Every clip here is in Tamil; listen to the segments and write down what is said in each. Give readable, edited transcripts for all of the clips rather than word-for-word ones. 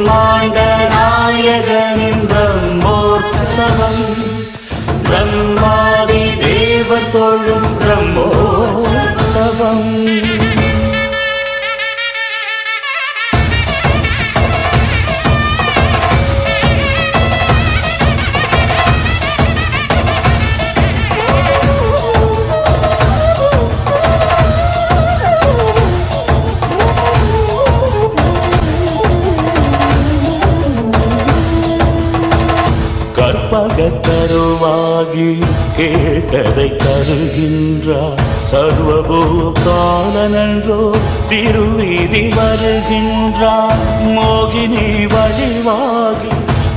பிரம்மாண்ட நாயகனின் பிரம்மோற்சவம் பிரம்மாதி தேவர் தொழும் பிரம்மோற்சவம் கருவாகி கேட்டதை தருகின்றார் சர்வபூதாளனன்றோ திருவீதி வருகின்றார் மோகினி வழிவாகி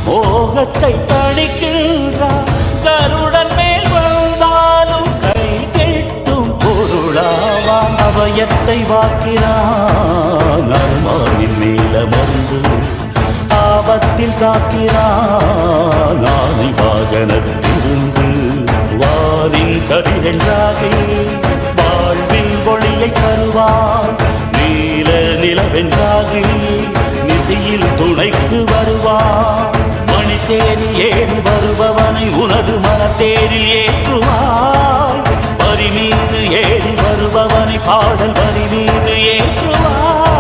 மோகத்தை தணிக்கின்றார் கருடன் மேல் வந்தாலும் கை கெட்டும் பொருளாவான் அபயத்தை வாக்கிறான் அருமானின் நீலமர்ந்து ஆபத்தில் காக்கிறான் ஆனை வாகனத்திலிருந்து வாரின் கதிரென்றாகி வாழ்வின் ஒளியை தருவான் நீல நிலவென்றாகி நிதியில் துணைக்கு வருவான் மணி தேடி ஏறி வருபவனை உனது மனத்தேரில் ஏற்றுவாய் வரி மீது ஏறி வருபவனை பாடல் வரி மீது ஏற்றுவாய்